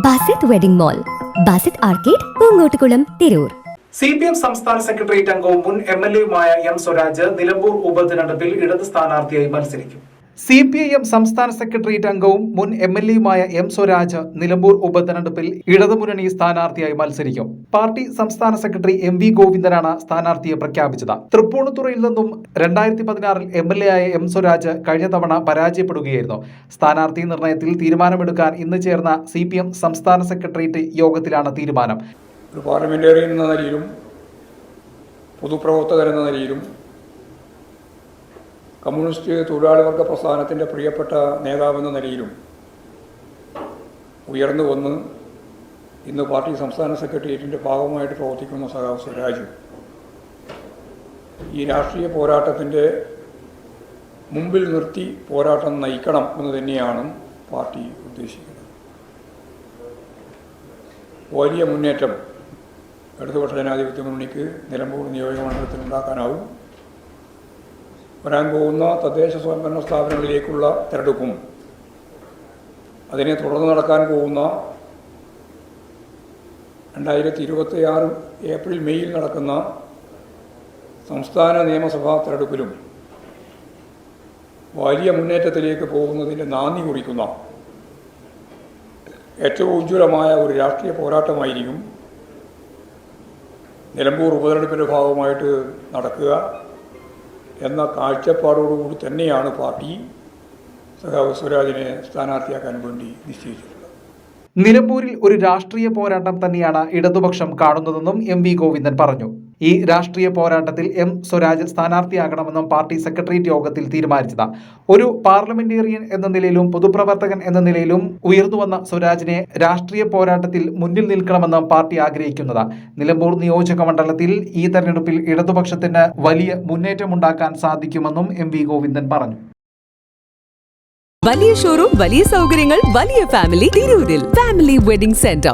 Basit wedding mall, Basith arcade, Poongottukulam, Tirur. CPM സംസ്ഥാന secretariat അംഗവും മുൻ MLA-യുമായ M. സ്വരാജ് നിലമ്പൂർ ഉപതെരഞ്ഞെടുപ്പിൽ ഇടത് സ്ഥാനാർത്ഥിയായി മത്സരിക്കും. CPIM സംസ്ഥാന സെക്രട്ടേറിയറ്റ് അംഗവും മുൻ MLA-യുമായ M. സ്വരാജ് നിലമ്പൂർ ഉപതെരഞ്ഞെടുപ്പിൽ ഇടതുമുന്നണി സ്ഥാനാർത്ഥിയായി മത്സരിക്കും. പാർട്ടി സംസ്ഥാന സെക്രട്ടറി MV ഗോവിന്ദനാണ് സ്ഥാനാർത്ഥിയെ പ്രഖ്യാപിച്ചത്. തൃപ്പൂണിത്തുറയിൽ നിന്നും 2016 MLA ആയ M. സ്വരാജ് കഴിഞ്ഞ തവണ പരാജയപ്പെടുകയായിരുന്നു. സ്ഥാനാർത്ഥി നിർണയത്തിൽ തീരുമാനമെടുക്കാൻ ഇന്ന് ചേർന്ന CPM സംസ്ഥാന സെക്രട്ടേറിയറ്റ് യോഗത്തിലാണ് തീരുമാനം. ഒരു പാർലമെന്റേറിയൻ എന്ന നിലയിലും പൊതുപ്രവർത്തകൻ എന്ന നിലയിലും കമ്മ്യൂണിസ്റ്റ് തൊഴിലാളി വർഗ പ്രസ്ഥാനത്തിൻ്റെ പ്രിയപ്പെട്ട നേതാവെന്ന നിലയിലും ഉയർന്നു വന്ന് ഇന്ന് പാർട്ടി സംസ്ഥാന സെക്രട്ടേറിയറ്റിൻ്റെ ഭാഗമായിട്ട് പ്രവർത്തിക്കുന്ന സഖാവ് സ്വരാജ് ഈ രാഷ്ട്രീയ പോരാട്ടത്തിൻ്റെ മുമ്പിൽ നിർത്തി പോരാട്ടം നയിക്കണം എന്ന് തന്നെയാണ് പാർട്ടി ഉദ്ദേശിക്കുന്നത്. വലിയ മുന്നേറ്റം ഇടതുപക്ഷ ജനാധിപത്യ മുന്നണിക്ക് നിലമ്പൂർ നിയോജകമണ്ഡലത്തിൽ ഉണ്ടാക്കാനാവും. വരാൻ പോകുന്ന തദ്ദേശ സ്വയംഭരണ സ്ഥാപനങ്ങളിലേക്കുള്ള തിരഞ്ഞെടുപ്പും അതിനെ തുടർന്ന് നടക്കാൻ പോകുന്ന 2026 ഏപ്രിൽ മെയ്യിൽ നടക്കുന്ന സംസ്ഥാന നിയമസഭാ തിരഞ്ഞെടുപ്പിലും വലിയ മുന്നേറ്റത്തിലേക്ക് പോകുന്നതിൻ്റെ നാന്ദി കുറിക്കുന്ന ഏറ്റവും ഉജ്ജ്വലമായ ഒരു രാഷ്ട്രീയ പോരാട്ടമായിരിക്കും നിലമ്പൂർ ഉപതെരഞ്ഞെടുപ്പിൻ്റെ ഭാഗമായിട്ട് നടക്കുക എന്ന കാഴ്ചപ്പാടോടുകൂടി തന്നെയാണ് പാർട്ടി സഖാവ് സ്വരാജിനെ സ്ഥാനാർത്ഥിയാക്കാൻ വേണ്ടി നിശ്ചയിച്ചിട്ടുള്ളത്. നിലമ്പൂരിൽ ഒരു രാഷ്ട്രീയ പോരാട്ടം തന്നെയാണ് ഇടതുപക്ഷം കാണുന്നതെന്നും MV ഗോവിന്ദൻ പറഞ്ഞു. ഈ രാഷ്ട്രീയ പോരാട്ടത്തിൽ M. സ്വരാജ് സ്ഥാനാർത്ഥിയാകണമെന്നും പാർട്ടി സെക്രട്ടേറിയറ്റ് യോഗത്തിൽ തീരുമാനിച്ചത്. ഒരു പാർലമെന്റേറിയൻ എന്ന നിലയിലും പൊതുപ്രവർത്തകൻ എന്ന നിലയിലും ഉയർന്നുവന്ന സ്വരാജിനെ രാഷ്ട്രീയ പോരാട്ടത്തിൽ മുന്നിൽ നിൽക്കണമെന്നും പാർട്ടി ആഗ്രഹിക്കുന്നത്. നിലമ്പൂർ നിയോജക മണ്ഡലത്തിൽ ഈ തെരഞ്ഞെടുപ്പിൽ ഇടതുപക്ഷത്തിന് വലിയ മുന്നേറ്റമുണ്ടാക്കാൻ സാധിക്കുമെന്നും MV ഗോവിന്ദൻ പറഞ്ഞു. വലിയ ഷോറൂം, വലിയ സൗകര്യങ്ങൾ, വലിയ ഫാമിലി തിരൂരിൽ. Family wedding centre.